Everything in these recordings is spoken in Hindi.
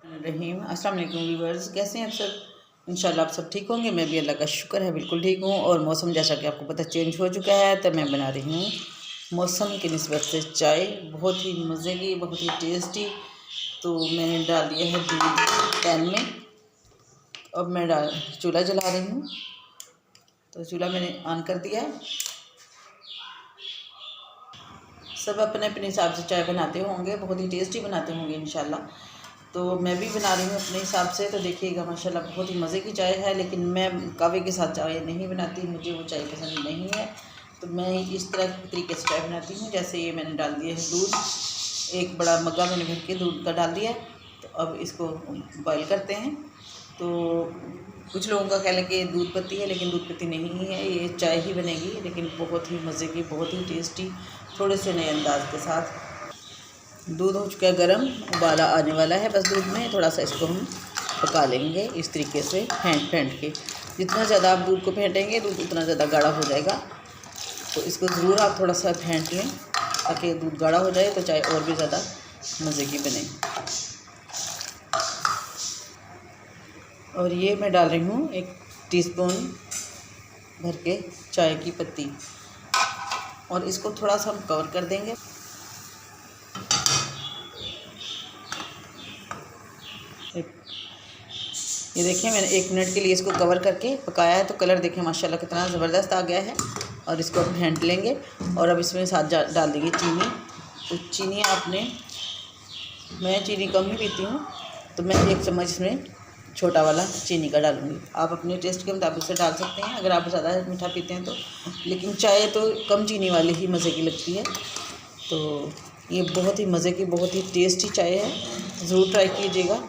रहीम अस्सलाम वालेकुम व्यूअर्स, कैसे हैं आप सब। इंशाल्लाह आप सब ठीक होंगे। मैं भी अल्लाह का शुक्र है बिल्कुल ठीक हूँ। और मौसम जैसा कि आपको पता चेंज हो चुका है, तो मैं बना रही हूँ मौसम की निस्बत से चाय, बहुत ही मज़े की, बहुत ही टेस्टी। तो मैंने डाल दिया है दूध पैन में। अब मैं चूल्हा जला रही हूँ। तो चूल्हा मैंने ऑन कर दिया है। सब अपने अपने हिसाब से चाय बनाते होंगे, बहुत ही टेस्टी बनाते होंगे इंशाल्लाह। तो मैं भी बना रही हूँ अपने हिसाब से। तो देखिएगा माशाल्लाह बहुत ही मज़े की चाय है। लेकिन मैं कहवे के साथ चाय नहीं बनाती, मुझे वो चाय पसंद नहीं है। तो मैं इस तरह तरीके से चाय बनाती हूँ। जैसे ये मैंने डाल दिया है दूध, एक बड़ा मग्गा मैंने भर के दूध का डाल दिया है। तो अब इसको बॉयल करते हैं। तो कुछ लोगों का कह लें कि दूध पत्ती है, लेकिन दूध पत्ती नहीं है, ये चाय ही बनेगी। लेकिन बहुत ही मज़े की, बहुत ही टेस्टी, थोड़े से नए अंदाज के साथ। दूध हो चुका है गर्म, उबाला आने वाला है। बस दूध में थोड़ा सा इसको हम पका लेंगे इस तरीके से फेंट के। जितना ज़्यादा आप दूध को फेंटेंगे, दूध उतना ज़्यादा गाढ़ा हो जाएगा। तो इसको ज़रूर आप थोड़ा सा फेंट लें ताकि दूध गाढ़ा हो जाए, तो चाय और भी ज़्यादा मज़े की बने। और ये मैं डाल रही हूँ 1 टीस्पून भर के चाय की पत्ती, और इसको थोड़ा सा हम कवर कर देंगे। ये देखिए मैंने 1 मिनट के लिए इसको कवर करके पकाया है। तो कलर देखिए माशाल्लाह कितना ज़बरदस्त आ गया है। और इसको हम फेंट लेंगे। और अब इसमें साथ डाल देंगे चीनी। तो चीनी मैं चीनी कम ही पीती हूँ, तो मैं 1 चम्मच इसमें छोटा वाला चीनी का डालूँगी। आप अपने टेस्ट के मुताबिक से डाल सकते हैं अगर आप ज़्यादा मीठा पीते हैं तो। लेकिन चाय तो कम चीनी वाली ही मज़े की लगती है। तो ये बहुत ही मज़े की, बहुत ही टेस्टी चाय है, ज़रूर ट्राई कीजिएगा।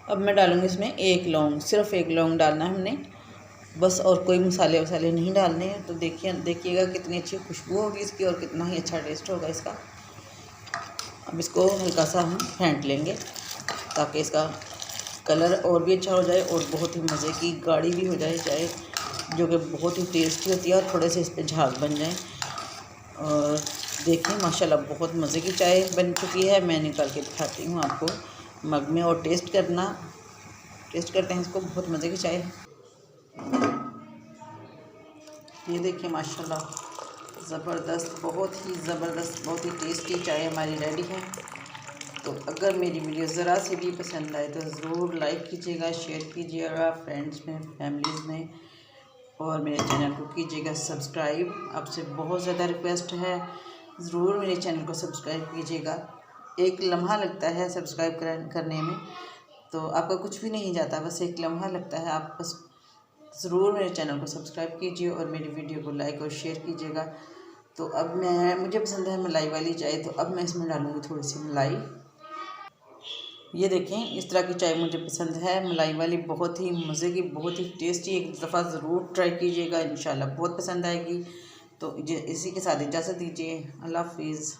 अब मैं डालूँगी इसमें 1 लौंग, सिर्फ 1 लौंग डालना है हमने बस, और कोई मसाले वसाले नहीं डालने हैं। तो देखिएगा कितनी अच्छी खुशबू होगी इसकी, और कितना ही अच्छा टेस्ट होगा इसका। अब इसको हल्का सा हम फेंट लेंगे ताकि इसका कलर और भी अच्छा हो जाए, और बहुत ही मज़े की गाढ़ी भी हो जाए चाय, जो कि बहुत ही टेस्टी होती है। और थोड़े से इस पर झाग बन जाए। और देखिए माशाल्लाह बहुत मज़े की चाय बन चुकी है। मैं निकाल के दिखाती हूँ आपको मग में, और टेस्ट करते हैं इसको। बहुत मज़े की चाय है। ये देखिए माशाल्लाह ज़बरदस्त, बहुत ही ज़बरदस्त, बहुत ही टेस्टी चाय हमारी रेडी है। तो अगर मेरी वीडियो ज़रा से भी पसंद आए तो ज़रूर लाइक कीजिएगा, शेयर कीजिएगा फ्रेंड्स में, फैमिलीज़ में, और मेरे चैनल को कीजिएगा सब्सक्राइब। आपसे बहुत ज़्यादा रिक्वेस्ट है, ज़रूर मेरे चैनल को सब्सक्राइब कीजिएगा। 1 लम्हा लगता है सब्सक्राइब करने में, तो आपका कुछ भी नहीं जाता, बस 1 लम्हा लगता है। आप बस ज़रूर मेरे चैनल को सब्सक्राइब कीजिए और मेरी वीडियो को लाइक और शेयर कीजिएगा। तो अब मुझे पसंद है मलाई वाली चाय, तो अब मैं इसमें डालूँगी थोड़ी सी मलाई। ये देखें इस तरह की चाय मुझे पसंद है, मलाई वाली, बहुत ही मज़े की, बहुत ही टेस्टी। एक दफ़ा ज़रूर ट्राई कीजिएगा, इंशाल्लाह बहुत पसंद आएगी। तो इसी के साथ इजाज़त दीजिए। अल्लाह हाफिज़।